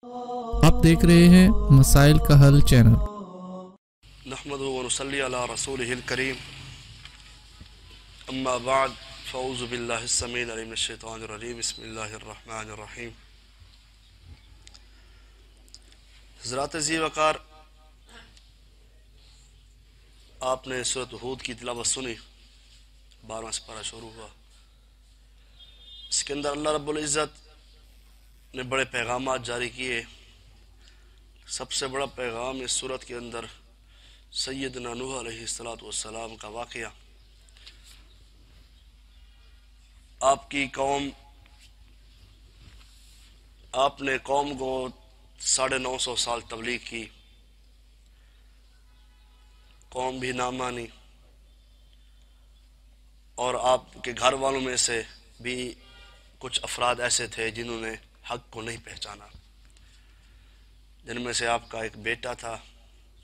آپ دیکھ رہے ہیں مسائل کا حل چینل۔ نحمدہ و نصلی علی رسولہ الکریم، اما بعد فاعوذ باللہ السمیع العلیم من الشیطان الرجیم، بسم اللہ الرحمن الرحیم۔ حضرات ذی وقار، آپ نے سورۃ ہود کی تلاوت سنی، 12واں سپارہ شروع ہوا۔ اس کے اندر اللہ رب العزت نے بڑے پیغامات جاری کیے۔ سب سے بڑا پیغام اس سورت کے اندر سیدنا نوح علیہ السلام کا واقعہ۔ آپ کی قوم، آپ نے قوم کو 950 سال تبلیغ کی، قوم بھی نہ مانی، اور آپ کے گھر والوں میں سے بھی کچھ افراد ایسے تھے جنہوں نے حق کو نہیں پہچانا، جن میں سے آپ کا ایک بیٹا تھا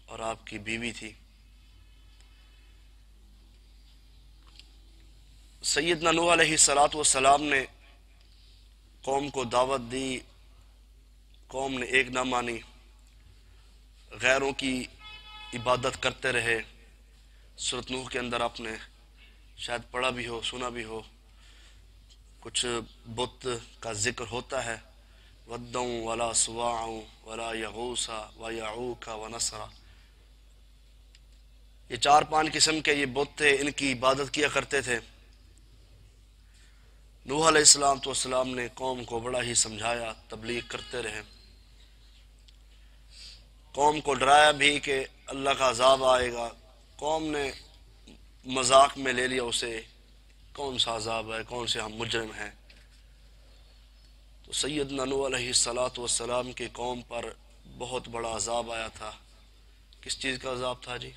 اور آپ کی بیوی تھی۔ سیدنا نوح علیہ السلام نے قوم کو دعوت دی، قوم نے ایک نہ مانی، غیروں کی عبادت کرتے رہے۔ سورۃ نوح کے اندر آپ نے شاید پڑھا بھی ہو، سنا بھی ہو، کچھ بت کا ذکر ہوتا ہے، وَدًّا وَلَا سُوَاعًا وَلَا يَغُوثَ وَيَعُوقَ وَنَسْرًا۔ یہ 4-5 قسم کے یہ بت تھے، ان کی عبادت کیا کرتے تھے۔ نوح علیہ السلام نے قوم کو بڑا ہی سمجھایا، تبلیغ کرتے رہے، قوم کو ڈرایا بھی کہ اللہ کا عذاب آئے گا۔ قوم نے مذاق میں لے لیا اسے، کون سا عذاب ہے، کون سے ہم مجرم ہیں۔ تو سیدنا نوح علیہ السلام کی قوم پر بہت بڑا عذاب آیا تھا۔ کس چیز کا عذاب تھا جی؟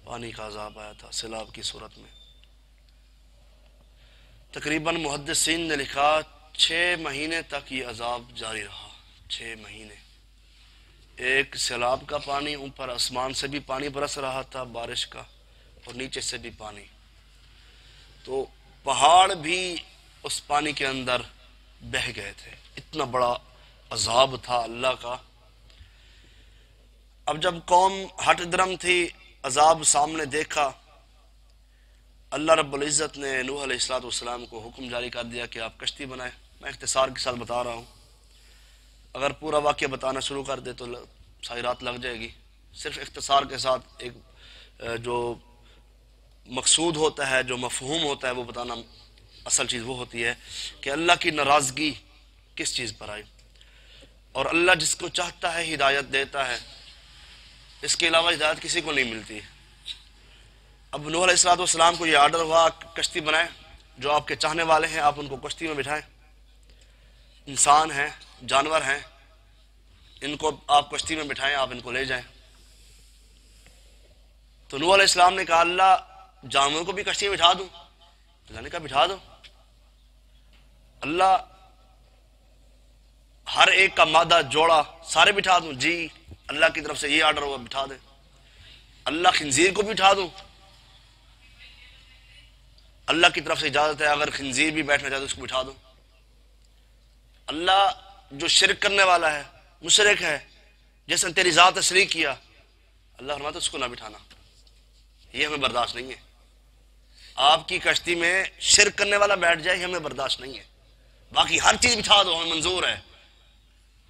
پانی کا عذاب آیا تھا، سیلاب کی صورت میں۔ تقریباً محدثین نے لکھا 6 مہینے تک یہ عذاب جاری رہا، 6 مہینے۔ ایک سیلاب کا پانی، اوپر آسمان سے بھی پانی برس رہا تھا بارش کا، اور نیچے سے بھی پانی، تو پہاڑ بھی اس پانی کے اندر بہہ گئے تھے۔ اتنا بڑا عذاب تھا اللہ کا۔ اب جب قوم ہٹ درم تھی، عذاب سامنے دیکھا، اللہ رب العزت نے نوح علیہ السلام کو حکم جاری کر دیا کہ آپ کشتی بنائیں۔ میں اختصار کے ساتھ بتا رہا ہوں، اگر پورا واقعہ بتانا شروع کر دے تو ساری رات لگ جائے گی۔ صرف اختصار کے ساتھ ایک جو مقصود ہوتا ہے، جو مفہوم ہوتا ہے، وہ بتانا اصل چیز وہ ہوتی ہے کہ اللہ کی ناراضگی کس چیز پر آئی، اور اللہ جس کو چاہتا ہے ہدایت دیتا ہے، اس کے علاوہ ہدایت کسی کو نہیں ملتی۔ اب نوح علیہ السلام کو یہ آرڈر ہوا کشتی بنائیں، جو آپ کے چاہنے والے ہیں آپ ان کو کشتی میں بٹھائیں، انسان ہیں، جانور ہیں، ان کو آپ کشتی میں بٹھائیں، آپ ان کو لے جائیں۔ تو نوح علیہ السلام نے کہا اللہ جانوروں کو بھی کشتی میں بٹھا دوں؟ اللہ نے کہا بٹھا دو۔ اللہ ہر ایک کا مادہ جوڑا سارے بٹھا دوں؟ جی، اللہ کی طرف سے یہ آرڈر ہوا بٹھا دیں۔ اللہ خنزیر کو بھی بٹھا دوں؟ اللہ کی طرف سے اجازت ہے، اگر خنزیر بھی بیٹھنا چاہے تو اس کو بٹھا دو۔ اللہ جو شرک کرنے والا ہے، مشرک ہے، جس نے تیری ذات شریک کیا، اللہ فرماتا اس کو نہ بٹھانا، یہ ہمیں برداشت نہیں ہے۔ آپ کی کشتی میں شرک کرنے والا بیٹھ جائے، یہ ہمیں برداشت نہیں ہے، باقی ہر چیز بٹھا دو، ہمیں منظور ہے۔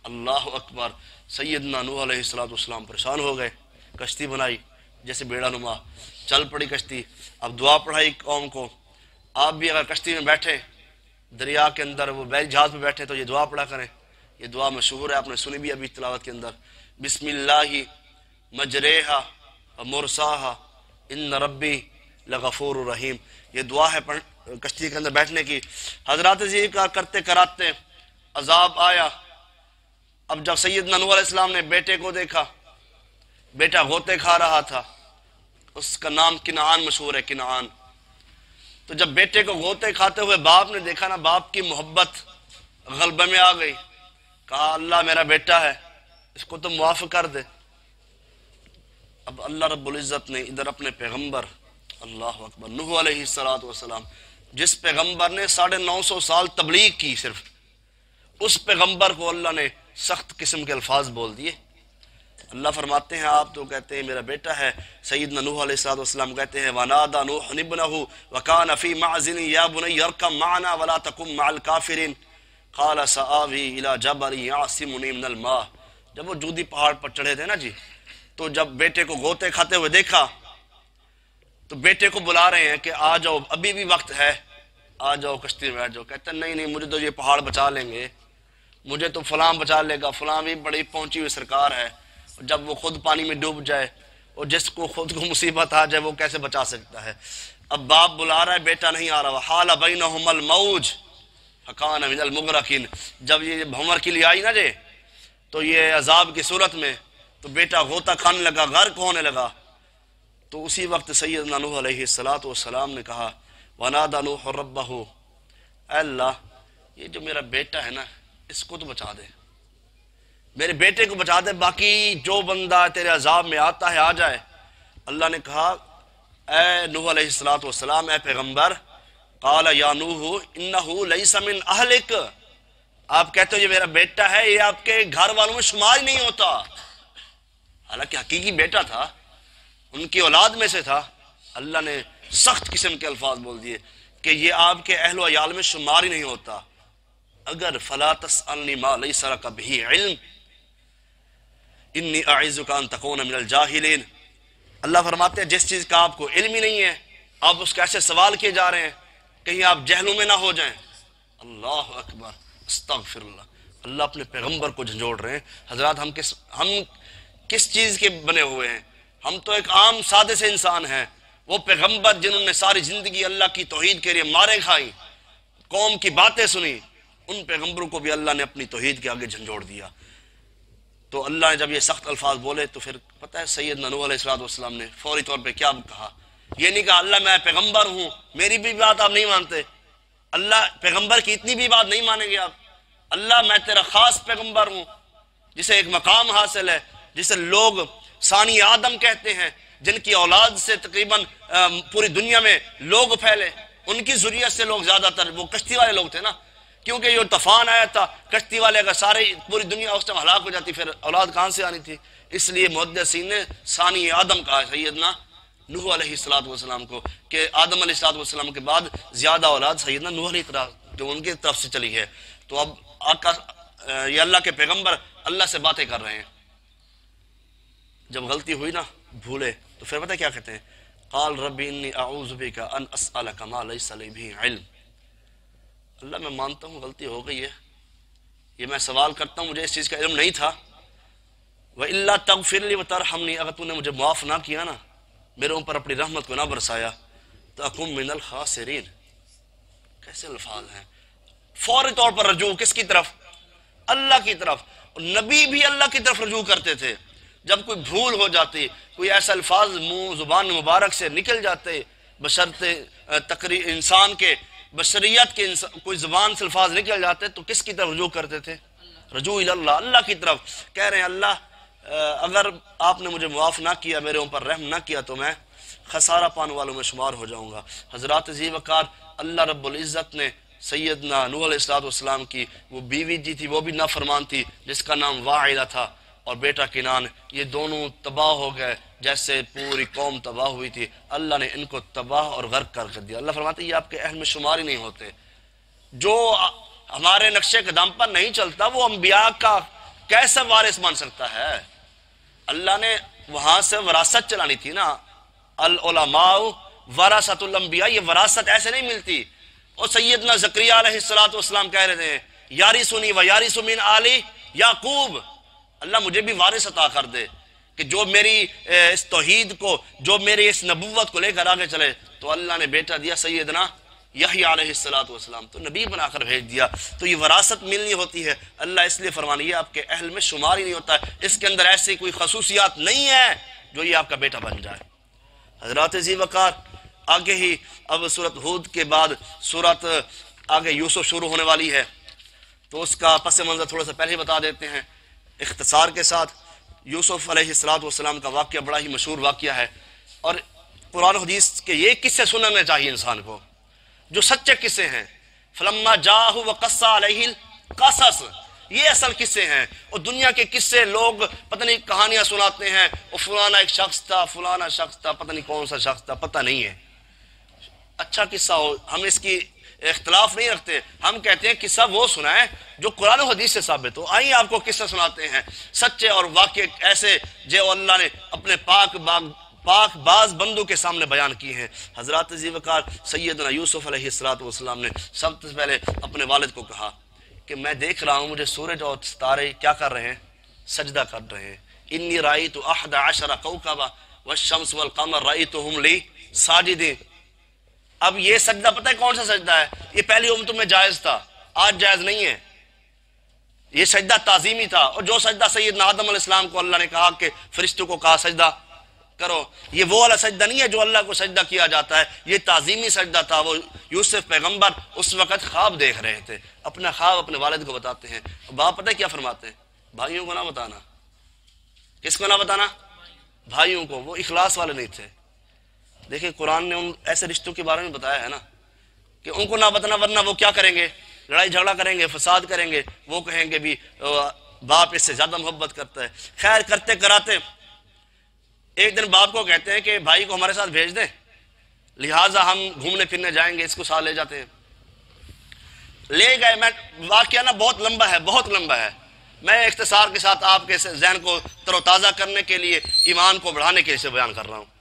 اللہ اکبر۔ سیدنا نوح علیہ السلام پریشان ہو گئے، کشتی بنائی جیسے بیڑا نما، چل پڑی کشتی۔ اب دعا پڑھائی قوم کو، آپ بھی اگر کشتی میں بیٹھے، دریا کے اندر وہ بیل جہاز میں بیٹھے تو یہ دعا پڑھا کریں۔ یہ دعا مشہور ہے، آپ نے سنی بھی ابھی تلاوت کے اندر، بسم اللہ مجریہا ومرساہا ان ربی لغفور الرحیم۔ یہ دعا ہے کشتی کے اندر بیٹھنے کی۔ حضرات جی کا کرتے کراتے عذاب آیا۔ اب جب سیدنا نوح علیہ السلام نے بیٹے کو دیکھا، بیٹا غوطے کھا رہا تھا، اس کا نام کنعان مشہور ہے، کنعان۔ تو جب بیٹے کو غوطے کھاتے ہوئے باپ نے دیکھا نا، باپ کی محبت غلبہ میں آ گئی، کہا اللہ میرا بیٹا ہے، اس کو تو معاف کر دے۔ اب اللہ رب العزت نے ادھر اپنے پیغمبر، اللہ اکبر، نوح علیہ السلام، جس پیغمبر نے 950 سال تبلیغ کی، صرف اس پیغمبر کو اللہ نے سخت قسم کے الفاظ بول دیے۔ اللہ فرماتے ہیں آپ تو کہتے ہیں میرا بیٹا ہے، سیدنا نوح علیہ السلام کہتے ہیں وَنَادَى نُوحٌ ابْنَهُ وَكَانَ فِي مَعْزِلٍ يَا بُنَيَّ ارْكَب مَعَنَا وَلَا تَكُن مَعَ الْكَافِرِينَ قَالَ سَآوِي إِلَى جَبَلٍ يَعْصِمُنِي مِنَ الْمَاءِ۔ جب وہ جودی پہاڑ پر چڑھے تھے نا جی، تو جب بیٹے کو غوطے کھاتے ہوئے دیکھا تو بیٹے کو بلا رہے ہیں کہ آ جاؤ، ابھی بھی وقت ہے، آ جاؤ کشتی میں بیٹھ جاؤ۔ کہتا ہے نہیں مجھے تو یہ پہاڑ بچا لیں گے، مجھے تو فلاں بچا لے گا، فلاں بھی بڑی پہنچی ہوئی سرکار ہے، جب وہ خود پانی میں ڈوب جائے اور جس کو خود کو مصیبت آ جائے وہ کیسے بچا سکتا ہے۔ اب باپ بلا رہا ہے، بیٹا نہیں آ رہا۔ وحال بینہم الموج فکان من المغرقین۔ جب یہ بھنور کے لیے آئی نا جی تو یہ عذاب کی صورت میں، تو بیٹا غوطہ کھانے لگا، غرق ہونے لگا۔ تو اسی وقت سیدنا نوح علیہ السلام نے کہا وَنَادَى نُوحٌ رَبَّهُ، اے اللہ یہ جو میرا بیٹا ہے نا اس کو تو بچا دے، میرے بیٹے کو بچا دے، باقی جو بندہ تیرے عذاب میں آتا ہے آ جائے۔ اللہ نے کہا اے نوح علیہ السلام، اے پیغمبر، قال یا نوح انہ لیس من اہلک، آپ کہتے ہو یہ میرا بیٹا ہے، یہ آپ کے گھر والوں میں شمار ہی نہیں ہوتا، حالانکہ حقیقی بیٹا تھا، ان کی اولاد میں سے تھا۔ اللہ نے سخت قسم کے الفاظ بول دیے کہ یہ آپ کے اہل و عیال میں شمار ہی نہیں ہوتا۔ اگر فلا تسألنی ما لیس لک بہ علم انی اعظک ان تکون من الجاہلین۔ اللہ فرماتے ہیں جس چیز کا آپ کو علم ہی نہیں ہے آپ اس کا ایسے سوال کیے جا رہے ہیں کہیں آپ جہلوں میں نہ ہو جائیں۔ اللہ اکبر، استغفر اللہ۔ اللہ اپنے پیغمبر کو جھنجھوڑ رہے ہیں۔ حضرات ہم کس چیز کے بنے ہوئے ہیں؟ ہم تو ایک عام سادے سے انسان ہیں، وہ پیغمبر جنہوں نے ساری زندگی اللہ کی توحید کے لیے مارے کھائی، قوم کی باتیں سنی، ان پیغمبروں کو بھی اللہ نے اپنی توحید کے آگے جھنجھوڑ دیا۔ تو اللہ نے جب یہ سخت الفاظ بولے تو پھر پتہ ہے سیدنا نوح علیہ السلام نے فوری طور پہ کیا کہا؟ یہ نہیں کہا اللہ میں پیغمبر ہوں، میری بھی بات آپ نہیں مانتے، اللہ پیغمبر کی اتنی بھی بات نہیں مانیں گے آپ، اللہ میں تیرا خاص پیغمبر ہوں جسے ایک مقام حاصل ہے، جسے لوگ ثانی آدم کہتے ہیں، جن کی اولاد سے تقریباً پوری دنیا میں لوگ پھیلے، ان کی ذریت سے لوگ زیادہ تر وہ کشتی والے لوگ تھے نا، کیونکہ یہ طوفان آیا تھا، کشتی والے اگر سارے پوری دنیا اس ٹائم ہلاک ہو جاتی پھر اولاد کہاں سے آنی تھی؟ اس لیے محدثین نے ثانی آدم کہا سیدنا نوح علیہ السلام کو کہ آدم علیہ السلام کے بعد زیادہ اولاد سیدنا نوح علیہ السلام جو ان کی طرف سے چلی ہے۔ تو اب آقا یہ اللہ کے پیغمبر اللہ سے باتیں کر رہے ہیں، جب غلطی ہوئی نا بھولے تو پھر پتہ کیا کہتے ہیں؟ قال رب انی اعوذ بک ان اسألک ما لیس لی بہ علم۔ اللہ میں مانتا ہوں غلطی ہو گئی ہے، یہ میں سوال کرتا ہوں، مجھے اس چیز کا علم نہیں تھا۔ وَإِلَّا تَغْفِرْ لِي وَتَرْحَمْنِي، اگر تو نے مجھے معاف نہ کیا نا، میرے اوپر اپنی رحمت کو نہ برسایا تو اکم من الخاسرین۔ کیسے الفاظ ہیں؟ فوری طور پر رجوع کس کی طرف؟ اللہ کی طرف۔ نبی بھی اللہ کی طرف رجوع کرتے تھے، جب کوئی بھول ہو جاتی، کوئی ایسا الفاظ منہ زبان مبارک سے نکل جاتے بشرط انسان کے بشریت کے کوئی زبان سے الفاظ نکل جاتے تو کس کی طرف رجوع کرتے تھے؟ رجوع اللہ، اللہ کی طرف۔ کہہ رہے ہیں اللہ اگر آپ نے مجھے معاف نہ کیا، میرے اوپر رحم نہ کیا تو میں خسارہ پانے والوں میں شمار ہو جاؤں گا۔ حضرات ذی وقار، اللہ رب العزت نے سیدنا نوح علیہ السلام کی وہ بیوی جی تھی، وہ بھی نافرمان تھی، جس کا نام واعلہ تھا، اور بیٹا کنان، یہ دونوں تباہ ہو گئے جیسے پوری قوم تباہ ہوئی تھی۔ اللہ نے ان کو تباہ اور غرق کر دیا۔ اللہ فرماتے ہیں یہ آپ کے اہل میں شمار ہی نہیں ہوتے۔ جو ہمارے نقشے قدم پر نہیں چلتا وہ انبیاء کا کیسا وارث بن سکتا ہے؟ اللہ نے وہاں سے وراثت چلانی تھی نا، العلماء ورثۃ الانبیاء، یہ وراثت ایسے نہیں ملتی۔ اور سیدنا زکریہ علیہ السلام کہہ رہے تھے یارثنی و یارث من آل یعقوب، اللہ مجھے بھی وارث عطا کر دے کہ جو میری اس توحید کو، جو میری اس نبوت کو لے کر آگے چلے۔ تو اللہ نے بیٹا دیا سیدنا یحییٰ علیہ السلام، تو نبی بنا کر بھیج دیا۔ تو یہ وراثت ملنی ہوتی ہے، اللہ اس لیے فرمانی ہے آپ کے اہل میں شمار ہی نہیں ہوتا ہے، اس کے اندر ایسی کوئی خصوصیات نہیں ہے جو یہ آپ کا بیٹا بن جائے۔ حضرات ذی وقار، آگے ہی اب سورۃ ہود کے بعد سورۃ آگے یوسف شروع ہونے والی ہے، تو اس کا پس منظر تھوڑا سا پہلے ہی بتا دیتے ہیں اختصار کے ساتھ۔ یوسف علیہ السلام کا واقعہ بڑا ہی مشہور واقعہ ہے، اور قرآن و حدیث کے یہ قصے سننے چاہیے انسان کو جو سچے قصے ہیں۔ فلما جاءہ وقص علیہ القصص، یہ اصل قصے ہیں. اور دنیا کے قصے لوگ پتہ نہیں کہانیاں سناتے ہیں، اور فلانا ایک شخص تھا، فلانا شخص تھا، پتہ نہیں کون سا شخص تھا، پتہ نہیں ہے. اچھا قصہ ہو، ہم اس کی اختلاف نہیں رکھتے، ہم کہتے ہیں قصہ وہ سنائیں جو قرآن و حدیث سے ثابت ہو. آئیے آپ کو قصہ سناتے ہیں سچے اور واقع ایسے جو اللہ نے اپنے پاک باز بندوں کے سامنے بیان کی ہیں. حضرات ذی وقار سیدنا یوسف علیہ السلام نے سب سے پہلے اپنے والد کو کہا کہ میں دیکھ رہا ہوں مجھے سورج اور ستارے کیا کر رہے ہیں، سجدہ کر رہے ہیں. انی رأیت 11 کوكبا والشمس والقمر رأیتهم لی ساجدین. اب یہ سجدہ پتہ ہے کون سا سجدہ ہے؟ یہ پہلی امتوں میں جائز تھا، آج جائز نہیں ہے. یہ سجدہ تعظیمی تھا، اور جو سجدہ سیدنا آدم علیہ السلام کو اللہ نے کہا کہ فرشتوں کو کہا سجدہ کرو، یہ وہ والا سجدہ نہیں ہے جو اللہ کو سجدہ کیا جاتا ہے. یہ تعظیمی سجدہ تھا. وہ یوسف پیغمبر اس وقت خواب دیکھ رہے تھے، اپنا خواب اپنے والد کو بتاتے ہیں. باپ پتہ ہے کیا فرماتے ہیں؟ بھائیوں کو نہ بتانا. کس کو نہ بتانا؟ بھائیوں کو. وہ اخلاص والے نہیں تھے. دیکھیں قرآن نے ان ایسے رشتوں کے بارے میں بتایا ہے نا کہ ان کو نہ بتانا، ورنہ وہ کیا کریں گے؟ لڑائی جھگڑا کریں گے، فساد کریں گے. وہ کہیں گے بھی باپ اس سے زیادہ محبت کرتا ہے. خیر کرتے کراتے ایک دن باپ کو کہتے ہیں کہ بھائی کو ہمارے ساتھ بھیج دیں، لہٰذا ہم گھومنے پھرنے جائیں گے، اس کو ساتھ لے جاتے ہیں. لے گئے. میں واقعہ نا بہت لمبا ہے، بہت لمبا ہے. میں اختصار کے ساتھ آپ کے ذہن کو تر و تازہ کرنے کے لیے، ایمان کو بڑھانے کے لیے بیان کر رہا ہوں.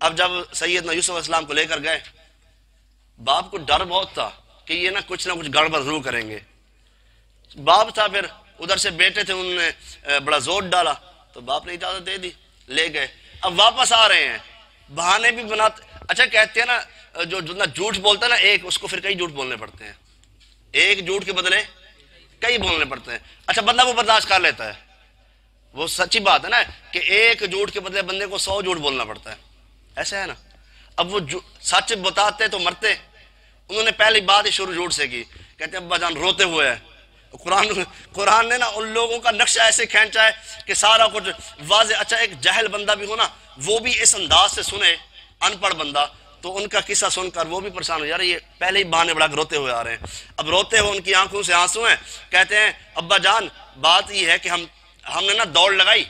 اب جب سیدنا یوسف علیہ السلام کو لے کر گئے، باپ کو ڈر بہت تھا کہ یہ نہ کچھ گڑبڑ ضرور کریں گے. باپ تھا، پھر ادھر سے بیٹے تھے، انہوں نے بڑا زور ڈالا تو باپ نے اجازت دے دی، لے گئے. اب واپس آ رہے ہیں، بہانے بھی بناتے. اچھا کہتے ہیں نا جو جھوٹ بولتا ہے نا ایک، اس کو پھر کئی جھوٹ بولنے پڑتے ہیں. ایک جھوٹ کے بدلے کئی بولنے پڑتے ہیں. اچھا بندہ وہ برداشت کر لیتا ہے، وہ سچی بات ہے نا کہ ایک جھوٹ کے بدلے بندے کو 100 جھوٹ بولنا پڑتا ہے. ایسا ہے نا. اب وہ سچ بتاتے تو مرتے. انہوں نے پہلی بات ہی شروع جھوٹ سے کی. کہتے ہیں ابا جان روتے ہوئے ہیں. قرآن نے نا ان لوگوں کا نقشہ ایسے کھینچا ہے کہ سارا کچھ واضح. اچھا ایک جاہل بندہ بھی ہو نا، وہ بھی اس انداز سے سنے، ان پڑھ بندہ، تو ان کا قصہ سن کر وہ بھی پریشان ہو جا رہا ہے. یہ پہلے ہی بہانے بڑھا کے روتے ہوئے آ رہے ہیں. اب روتے ہوئے ان کی آنکھوں سے آنسو ہیں. کہتے ہیں ابا جان بات یہ ہے کہ ہم نے نا دوڑ لگائی،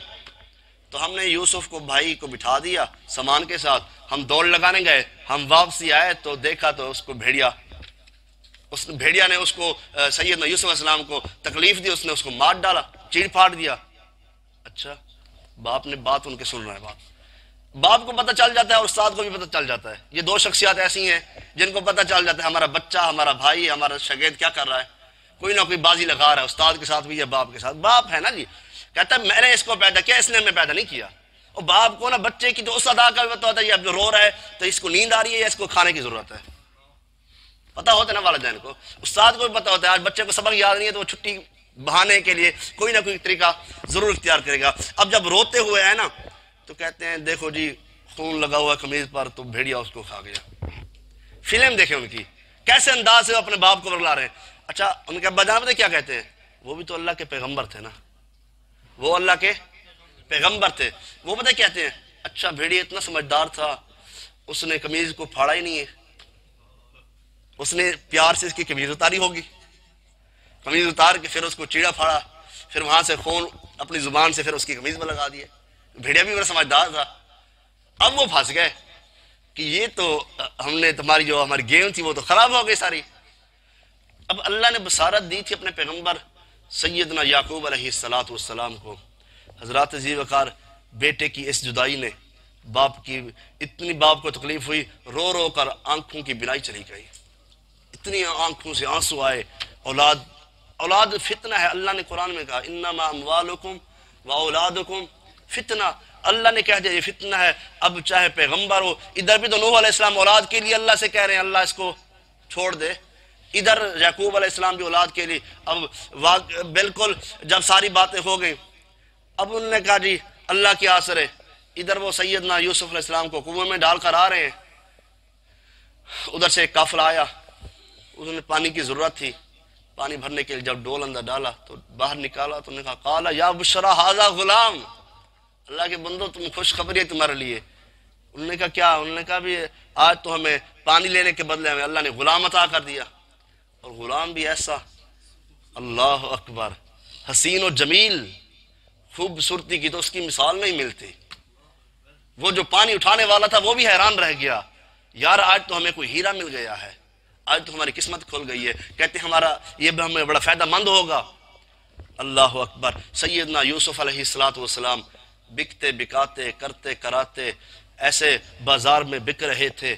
تو ہم نے یوسف کو بھائی کو بٹھا دیا سامان کے ساتھ. ہم دوڑ لگانے گئے، ہم واپسی آئے تو دیکھا تو اس کو بھیڑیا نے اس کو سیدنا یوسف علیہ السلام کو تکلیف دی، اس نے اس کو مار ڈالا، چیڑ پھاڑ دیا. اچھا باپ نے بات ان کے سن رہا ہے. باپ کو پتہ چل جاتا ہے اور استاد کو بھی پتہ چل جاتا ہے. یہ دو شخصیات ایسی ہیں جن کو پتہ چل جاتا ہے ہمارا بچہ، ہمارا بھائی، ہمارا شاگرد کیا کر رہا ہے. کوئی نہ کوئی بازی لگا رہا ہے، استاد کے ساتھ بھی یا باپ کے ساتھ. باپ ہے نا جی، کہتا ہے میں نے اس کو پیدا کیا، اس نے ہمیں پیدا نہیں کیا. اور باپ کو نا بچے کی تو اس ادا کا بھی پتہ ہوتا ہے، یہ اب جو رو رہا ہے تو اس کو نیند آ رہی ہے یا اس کو کھانے کی ضرورت ہے. پتہ ہوتا ہے نا والدین کو. استاد کو بھی پتہ ہوتا ہے آج بچے کو سبق یاد نہیں ہے تو وہ چھٹی بہانے کے لیے کوئی نہ کوئی طریقہ ضرور اختیار کرے گا. اب جب روتے ہوئے ہیں نا تو کہتے ہیں دیکھو جی خون لگا ہوا قمیض پر، تو بھیڑیا اس کو کھا گیا. فلم دیکھیں ان کی کیسے انداز سے اپنے باپ کو برلا رہے ہیں. اچھا ان کے ابا جان پتہ کیا کہتے ہیں؟ وہ بھی تو اللہ کے پیغمبر تھے نا، وہ اللہ کے پیغمبر تھے. وہ پتہ کہتے ہیں اچھا بھیڑیا اتنا سمجھدار تھا، اس نے قمیض کو پھاڑا ہی نہیں ہے، اس نے پیار سے اس کی قمیض اتاری ہوگی، قمیض اتار کے پھر اس کو چیڑا پھاڑا، پھر وہاں سے خون اپنی زبان سے پھر اس کی قمیض میں لگا دیے. بھیڑیا بھی بڑا سمجھدار تھا. اب وہ پھنس گئے کہ یہ تو ہم نے تمہاری جو ہماری گیم تھی وہ تو خراب ہو گئی ساری. اب اللہ نے بصارت دی تھی اپنے پیغمبر سیدنا یعقوب علیہ السلام کو. حضرات ذی وقار بیٹے کی اس جدائی نے باپ کی اتنی باپ کو تکلیف ہوئی، رو رو کر آنکھوں کی بینائی چلی گئی، اتنی آنکھوں سے آنسو آئے. اولاد فتنہ ہے. اللہ نے قرآن میں کہا انما اموالکم و اولادکم فتنہ. اللہ نے کہہ دیا یہ فتنہ ہے. اب چاہے پیغمبر ہو، ادھر بھی تو نوح علیہ السلام اولاد کے لیے اللہ سے کہہ رہے ہیں اللہ اس کو چھوڑ دے، ادھر یعقوب علیہ السلام بھی اولاد کے لیے. اب بالکل جب ساری باتیں ہو گئیں، اب انہوں نے کہا جی اللہ کی آسر ہے. ادھر وہ سیدنا یوسف علیہ السلام کو کنویں میں ڈال کر آ رہے ہیں. ادھر سے ایک قافلہ آیا، انہوں نے پانی کی ضرورت تھی، پانی بھرنے کے لیے جب ڈول اندر ڈالا تو باہر نکالا تو انہوں نے کہا قالا یا بشرا ھذا غلام. اللہ کے بندو تم خوشخبری ہے تمہارے لیے. انہوں نے کہا کیا؟ انہوں نے کہا بھی آج تو ہمیں پانی لینے کے بدلے ہمیں اللہ نے غلام عطا کر دیا. اور غلام بھی ایسا، اللہ اکبر، حسین و جمیل خوبصورتی کی تو اس کی مثال نہیں ملتی. وہ جو پانی اٹھانے والا تھا وہ بھی حیران رہ گیا، یار آج تو ہمیں کوئی ہیرا مل گیا ہے، آج تو ہماری قسمت کھل گئی ہے. کہتے ہیں ہمارا یہ بھی ہمیں بڑا فائدہ مند ہوگا. اللہ اکبر. سیدنا یوسف علیہ السلام بکتے بکاتے کرتے کراتے ایسے بازار میں بک رہے تھے.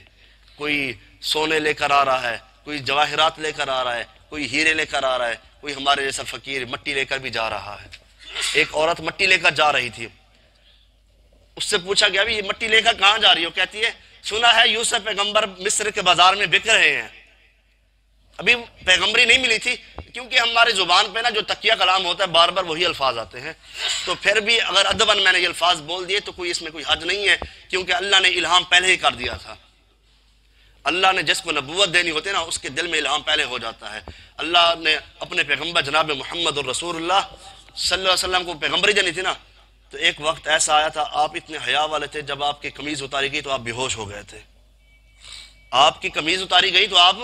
کوئی سونے لے کر آ رہا ہے، کوئی جواہرات لے کر آ رہا ہے، کوئی ہیرے لے کر آ رہا ہے، کوئی ہمارے جیسا فقیر مٹی لے کر بھی جا رہا ہے. ایک عورت مٹی لے کر جا رہی تھی. اس سے پوچھا گیا بھی یہ مٹی لے کر کہاں جا رہی ہو؟ کہتی ہے سنا ہے یوسف پیغمبر مصر کے بازار میں بک رہے ہیں. ابھی پیغمبری نہیں ملی تھی، کیونکہ ہمارے زبان پہ نا جو تقیہ کلام ہوتا ہے بار بار وہی الفاظ آتے ہیں، تو پھر بھی اگر ادباً میں نے یہ الفاظ بول دیے تو کوئی اس میں کوئی حج نہیں ہے، کیونکہ اللہ نے الہام پہلے ہی کر دیا تھا. اللہ نے جس کو نبوت دینی ہوتی ہے نا اس کے دل میں الہام پہلے ہو جاتا ہے. اللہ نے اپنے پیغمبر جناب محمد الرسول اللہ صلی اللہ علیہ وسلم کو پیغمبری دینی تھی نا، تو ایک وقت ایسا آیا تھا آپ اتنے حیا والے تھے، جب آپ کی قمیض اتاری گئی تو آپ بے ہوش ہو گئے تھے. آپ کی قمیض اتاری گئی تو آپ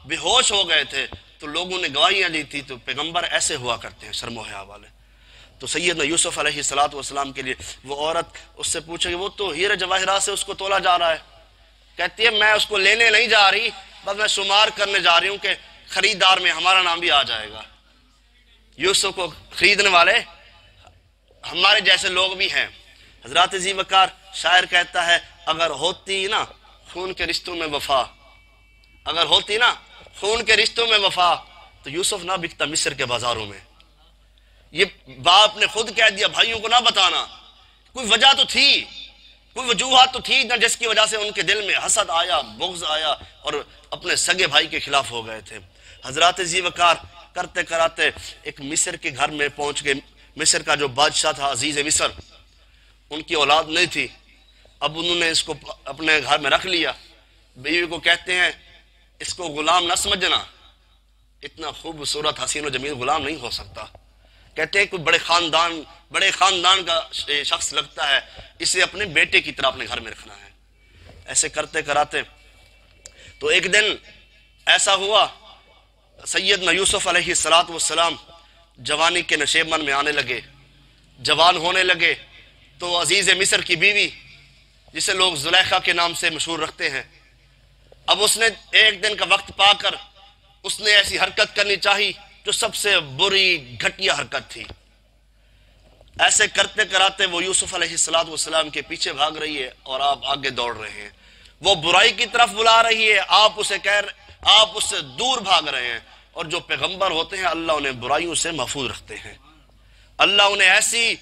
بے ہوش ہو گئے تھے. تو لوگوں نے گواہیاں دی تھی. تو پیغمبر ایسے ہوا کرتے ہیں، شرم و حیا والے. تو سیدنا یوسف علیہ السلام کے لیے وہ عورت اس سے پوچھے کہ وہ تو ہیرے جواہرات سے اس کو تولا جا رہا ہے. کہتی ہے میں اس کو لینے نہیں جا رہی، بس میں شمار کرنے جا رہی ہوں کہ خریدار میں ہمارا نام بھی آ جائے گا. یوسف کو خریدنے والے ہمارے جیسے لوگ بھی ہیں. حضرات ذی وقار شاعر کہتا ہے اگر ہوتی نا خون کے رشتوں میں وفا، اگر ہوتی نا خون کے رشتوں میں وفا تو یوسف نہ بکتا مصر کے بازاروں میں. یہ باپ نے خود کہہ دیا بھائیوں کو نہ بتانا. کوئی وجہ تو تھی، کوئی وجوہات تو تھی نہ جس کی وجہ سے ان کے دل میں حسد آیا، بغض آیا اور اپنے سگے بھائی کے خلاف ہو گئے تھے. حضرات ذی وقار کرتے کراتے ایک مصر کے گھر میں پہنچ گئے. مصر کا جو بادشاہ تھا عزیز مصر، ان کی اولاد نہیں تھی. اب انہوں نے اس کو اپنے گھر میں رکھ لیا. بیوی کو کہتے ہیں اس کو غلام نہ سمجھنا، اتنا خوبصورت حسین و جمیل غلام نہیں ہو سکتا. کہتے ہیں کوئی بڑے خاندان کا شخص لگتا ہے، اسے اپنے بیٹے کی طرح اپنے گھر میں رکھنا ہے. ایسے کرتے کراتے تو ایک دن ایسا ہوا سیدنا یوسف علیہ السلام جوانی کے نشیبمن میں آنے لگے، جوان ہونے لگے. تو عزیز مصر کی بیوی جسے لوگ زلیخا کے نام سے مشہور رکھتے ہیں، اب اس نے ایک دن کا وقت پا کر اس نے ایسی حرکت کرنی چاہی جو سب سے بری گھٹیا حرکت تھی. ایسے کرتے کراتے وہ یوسف علیہ السلام کے پیچھے بھاگ رہی ہے اور آپ آگے دوڑ رہے ہیں. وہ برائی کی طرف بلا رہی ہے، آپ اس سے دور بھاگ رہے ہیں. اور جو پیغمبر ہوتے ہیں اللہ انہیں برائیوں سے محفوظ رکھتے ہیں. اللہ انہیں ایسی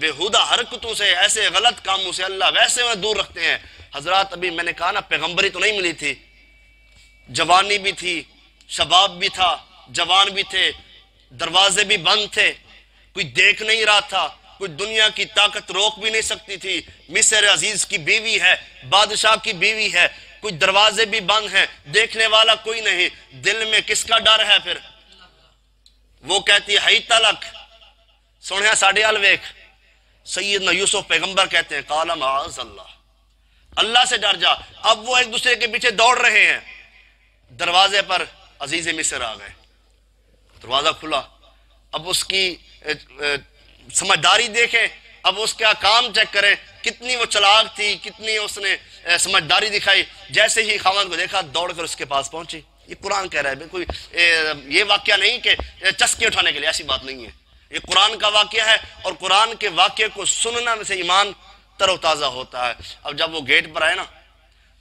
بےہودہ حرکتوں سے، ایسے غلط کاموں سے اللہ ویسے انہیں دور رکھتے ہیں. حضرات ابھی میں نے کہا نا پیغمبری تو نہیں ملی تھی، جوانی بھی تھی، شباب بھی تھا، جوان بھی تھے، دروازے بھی بند تھے، کوئی دیکھ نہیں رہا تھا، کوئی دنیا کی طاقت روک بھی نہیں سکتی تھی. مصر عزیز کی بیوی ہے، بادشاہ کی بیوی ہے، کوئی دروازے بھی بند ہیں، دیکھنے والا کوئی نہیں. دل میں کس کا ڈر ہے پھر؟ وہ کہتی ہے تلک سنیا ساڑھے الویک. سیدنا یوسف پیغمبر کہتے ہیں قال معاذ اللہ، اللہ سے ڈر جا. اب وہ ایک دوسرے کے پیچھے دوڑ رہے ہیں. دروازے پر عزیز مصر آ گئے، دروازہ کھلا. اب اس کی سمجھداری دیکھیں، اب اس کا کام چیک کریں، کتنی وہ چلاک تھی، کتنی اس نے سمجھداری دکھائی. جیسے ہی خاوند کو دیکھا دوڑ کر اس کے پاس پہنچی. یہ قرآن کہہ رہا ہے، کوئی یہ واقعہ نہیں کہ چسکے اٹھانے کے لیے، ایسی بات نہیں ہے. یہ قرآن کا واقعہ ہے اور قرآن کے واقعے کو سننا میں سے ایمان تر و تازہ ہوتا ہے. اب جب وہ گیٹ پر آئے نا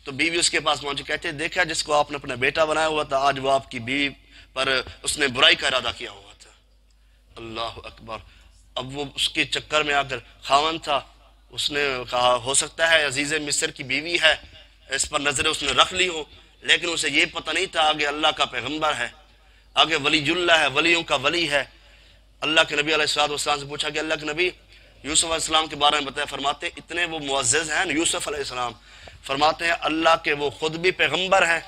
تو بیوی اس کے پاس پہنچی. کہتے دیکھا جس کو آپ نے اپنا بیٹا بنایا ہوا تھا آج وہ آپ کی بیوی پر اس نے برائی کا ارادہ کیا ہوا تھا. اللہ اکبر. اب وہ اس کے چکر میں آ کر خاوند تھا، اس نے کہا ہو سکتا ہے عزیز مصر کی بیوی ہے، اس پر نظر اس نے رکھ لی ہو، لیکن اسے یہ پتہ نہیں تھا آگے اللہ کا پیغمبر ہے، آگے ولی اللہ ہے، ولیوں کا ولی ہے. اللہ کے نبی علیہ السلام سے پوچھا کہ اللہ کے نبی یوسف علیہ السلام کے بارے میں بتایا. فرماتے اتنے وہ معزز ہیں یوسف علیہ السلام، فرماتے ہیں اللہ کے وہ خود بھی پیغمبر ہیں،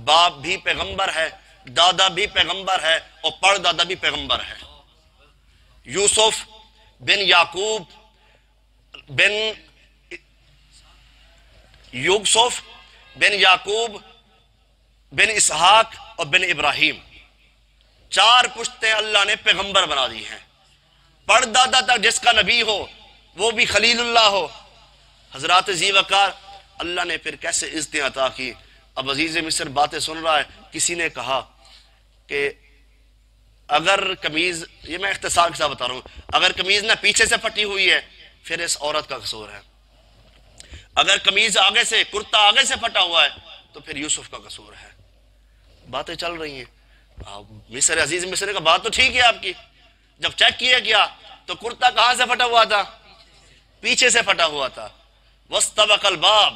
باپ بھی پیغمبر ہے، دادا بھی پیغمبر ہے اور پردادا بھی پیغمبر ہے. یوسف بن یعقوب بن اسحاق اور بن ابراہیم، 4 پشتیں اللہ نے پیغمبر بنا دی ہیں. پڑھ دادا تک جس کا نبی ہو وہ بھی خلیل اللہ ہو۔ حضرات ذی وقار، اللہ نے پھر کیسے عزتیں عطا کی۔ اب عزیز مصر باتیں سن رہا ہے، کسی نے کہا کہ اگر قمیض، یہ میں اختصار کے ساتھ بتا رہا ہوں، اگر قمیض نہ پیچھے سے پھٹی ہوئی ہے پھر اس عورت کا قصور ہے، اگر قمیض آگے سے، کرتا آگے سے پھٹا ہوا ہے تو پھر یوسف کا قصور ہے۔ باتیں چل رہی ہیں۔ مصر، عزیز مصر کا بات تو ٹھیک ہے آپ کی، جب چیک کیا گیا تو کرتا کہاں سے پھٹا ہوا تھا؟ پیچھے سے پھٹا ہوا تھا۔ وَاسْتَبَقَ الْبَابَ،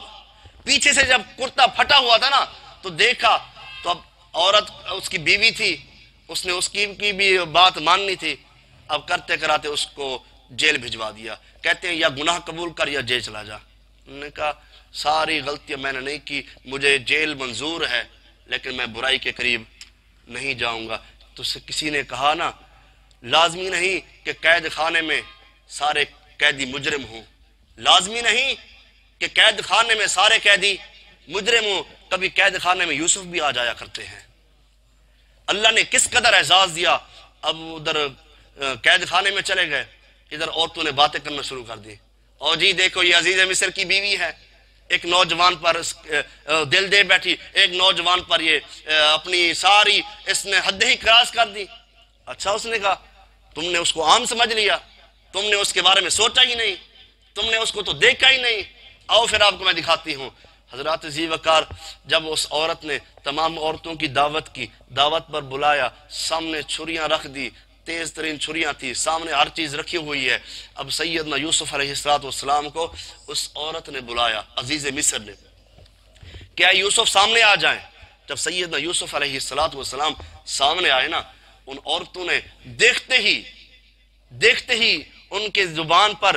پیچھے سے جب کرتا پھٹا ہوا تھا نا تو دیکھا، تو اب عورت اس کی بیوی تھی، اس نے اس کی بھی بات ماننی تھی، اب کرتے کراتے اس کو جیل بھجوا دیا۔ کہتے ہیں یا گناہ قبول کر یا جیل چلا جا۔ انہوں نے کہا ساری غلطیاں میں نے نہیں کی، مجھے جیل منظور ہے لیکن میں برائی کے قریب نہیں جاؤں گا۔ تو کسی نے کہا نا، لازمی نہیں کہ قید خانے میں سارے قیدی مجرم ہوں، لازمی نہیں کہ قید خانے میں سارے قیدی مجرم ہوں، کبھی قید خانے میں یوسف بھی آ جایا کرتے ہیں۔ اللہ نے کس قدر اعزاز دیا۔ اب ادھر قید خانے میں چلے گئے، ادھر عورتوں نے باتیں کرنا شروع کر دی، اور جی دیکھو یہ عزیز مصر کی بیوی ہے، ایک نوجوان پر دل دے بیٹھی، ایک نوجوان پر یہ اپنی ساری اس نے حد ہی کراس کر دی۔ اچھا، اس نے کہا تم نے اس کو عام سمجھ لیا، تم نے اس کے بارے میں سوچا ہی نہیں، تم نے اس کو تو دیکھا ہی نہیں، آؤ پھر آپ کو میں دکھاتی ہوں۔ حضرات ذی وقار، جب اس عورت نے تمام عورتوں کی دعوت کی، دعوت پر بلایا، سامنے چھریاں رکھ دی، تیز ترین چھریاں تھی، سامنے ہر چیز رکھی ہوئی ہے۔ اب سیدنا یوسف علیہ السلام کو اس عورت نے بلایا، عزیز مصر نے، کیا یوسف سامنے آ جائیں۔ جب سیدنا یوسف علیہ السلام سامنے آئے نا، ان عورتوں نے دیکھتے ہی ان کے زبان پر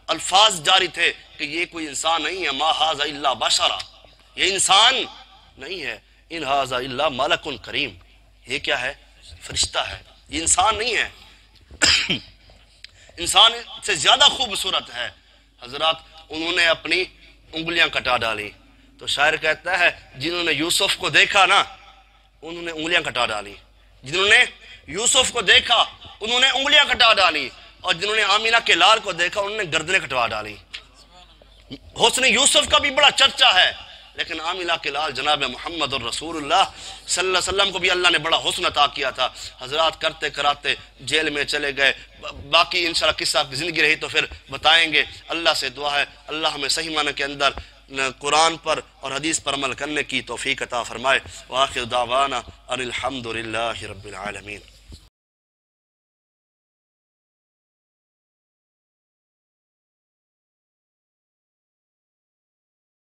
الفاظ جاری تھے کہ یہ کوئی انسان نہیں ہے، ما ھذا الا بشرا، یہ انسان نہیں ہے، ان ھذا الا ملک کریم، یہ کیا ہے؟ فرشتہ ہے، یہ انسان نہیں ہے، انسان سے زیادہ خوبصورت ہے۔ حضرات انہوں نے اپنی انگلیاں کٹا ڈالی۔ تو شاعر کہتا ہے جنہوں نے یوسف کو دیکھا نا انہوں نے انگلیاں کٹا ڈالی، جنہوں نے یوسف کو دیکھا انہوں نے انگلیاں کٹا ڈالی، اور جنہوں نے آمینہ کے لال کو دیکھا انہوں نے گردنیں کٹوا ڈالی۔ حسن یوسف کا بھی بڑا چرچا ہے، لیکن آمینہ کے لال جناب محمد الرسول اللہ صلی اللہ علیہ وسلم کو بھی اللہ نے بڑا حسن عطا کیا تھا۔ حضرات کرتے کراتے جیل میں چلے گئے، باقی انشاءاللہ قصہ کی زندگی رہی تو پھر بتائیں گے۔ اللہ سے دعا ہے اللہ ہمیں صحیح معنی کے اندر قرآن پر اور حدیث پر عمل کرنے کی توفیق عطا فرمائے۔ وآخر دعوانا ان الحمد للہ رب العالمین۔